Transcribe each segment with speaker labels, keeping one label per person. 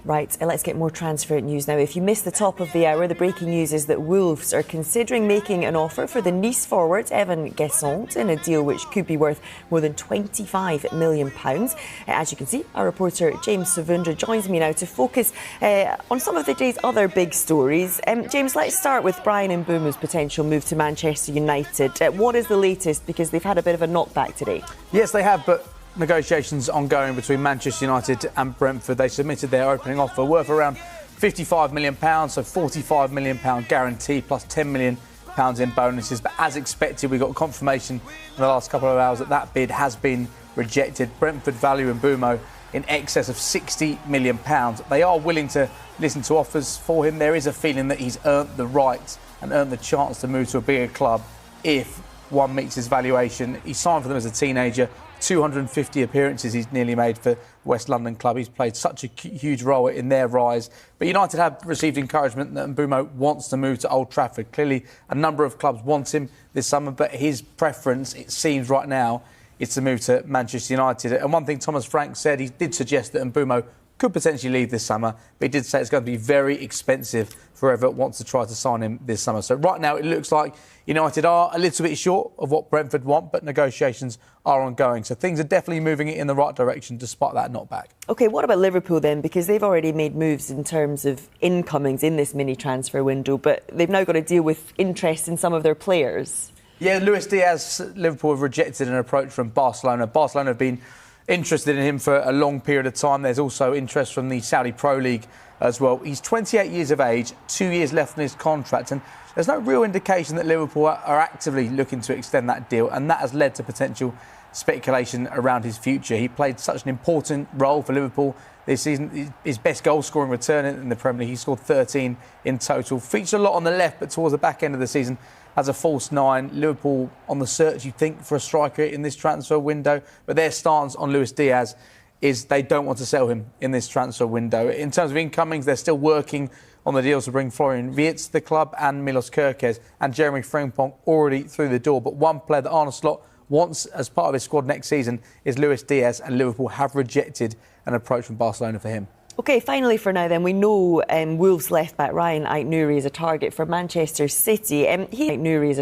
Speaker 1: Right, let's get more transfer news now. If you missed the top of the hour, the breaking news is that Wolves are considering making an offer for the Nice forward Evan Guessant in a deal which could be worth more than £25 million. As you can see, our reporter James Savundra joins me now to focus on some of the day's other big stories. James, let's start with Bryan Mbeumo's potential move to Manchester United. What is the latest? Because they've had a bit of a knockback today.
Speaker 2: Yes, they have, but negotiations ongoing between Manchester United and Brentford. They submitted their opening offer worth around £55 million, so £45 million guarantee plus £10 million in bonuses. But as expected, we got confirmation in the last couple of hours that that bid has been rejected. Brentford value Mbeumo in excess of £60 million. They are willing to listen to offers for him. There is a feeling that he's earned the right and earned the chance to move to a bigger club if one meets his valuation. He signed for them as a teenager. 250 appearances he's nearly made for West London club. He's played such a huge role in their rise. But United have received encouragement that Mbeumo wants to move to Old Trafford. Clearly, a number of clubs want him this summer, but his preference, it seems right now, is to move to Manchester United. And one thing Thomas Frank said, he did suggest that Mbeumo could potentially leave this summer, but he did say it's going to be very expensive for whoever wants to try to sign him this summer. So right now it looks like United are a little bit short of what Brentford want, but negotiations are ongoing. So things are definitely moving in the right direction despite that knockback. OK, what about Liverpool then? Because they've already made moves in terms of incomings in this mini transfer window, but they've now got to deal with interest in some of their players. Yeah, Luis Díaz, Liverpool have rejected an approach from Barcelona. Barcelona have been interested in him for a long period of time. There's also interest from the Saudi Pro League as well. He's 28 years of age, 2 years left on his contract, and there's no real indication that Liverpool are actively looking to extend that deal, and that has led to potential speculation around his future. He played such an important role for Liverpool this season. His best goal-scoring return in the Premier League, he scored 13 in total. Featured a lot on the left, but towards the back end of the season, as a false nine. Liverpool on the search, you think, for a striker in this transfer window. But their stance on Luis Díaz is they don't want to sell him in this transfer window. In terms of incomings, they're still working on the deals to bring Florian Wirtz to the club and Milos Kerkez and Jeremy Frimpong already through the door. But one player that Arne Slot wants as part of his squad next season is Luis Díaz, and Liverpool have rejected an approach from Barcelona for him. OK, finally for now then, we know Wolves left-back Ryan Aït-Nouri is a target for Manchester City. Aït-Nouri is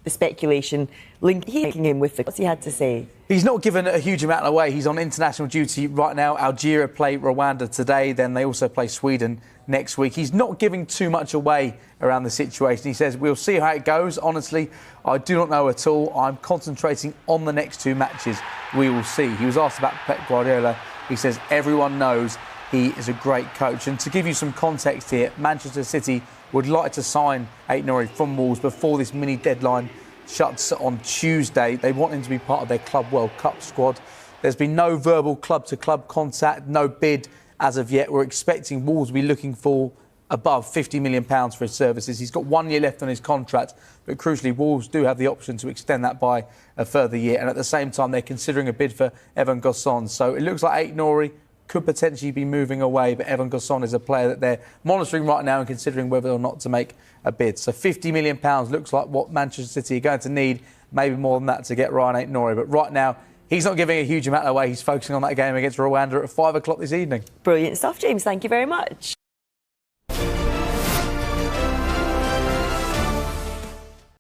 Speaker 2: the speculation linking him with what's he had to say? He's not given a huge amount away. He's on international duty right now. Algeria play Rwanda today, then they also play Sweden next week. He's not giving too much away around the situation. He says, we'll see how it goes. Honestly, I do not know at all. I'm concentrating on the next two matches. We will see. He was asked about Pep Guardiola. He says, everyone knows he is a great coach. And to give you some context here, Manchester City would like to sign Aït-Nouri from Wolves before this mini deadline shuts on Tuesday. They want him to be part of their Club World Cup squad. There's been no verbal club-to-club contact, no bid as of yet. We're expecting Wolves to be looking for above £50 million for his services. He's got 1 year left on his contract, but crucially, Wolves do have the option to extend that by a further year. And at the same time, they're considering a bid for Evan Guessant. So it looks like Aït-Nouri could potentially be moving away, but Evan Guessant is a player that they're monitoring right now and considering whether or not to make a bid. So £50 million looks like what Manchester City are going to need, maybe more than that, to get Ryan Aït-Nouri. But right now, he's not giving a huge amount away. He's focusing on that game against Rwanda at 5 o'clock this evening. Brilliant stuff, James. Thank you very much.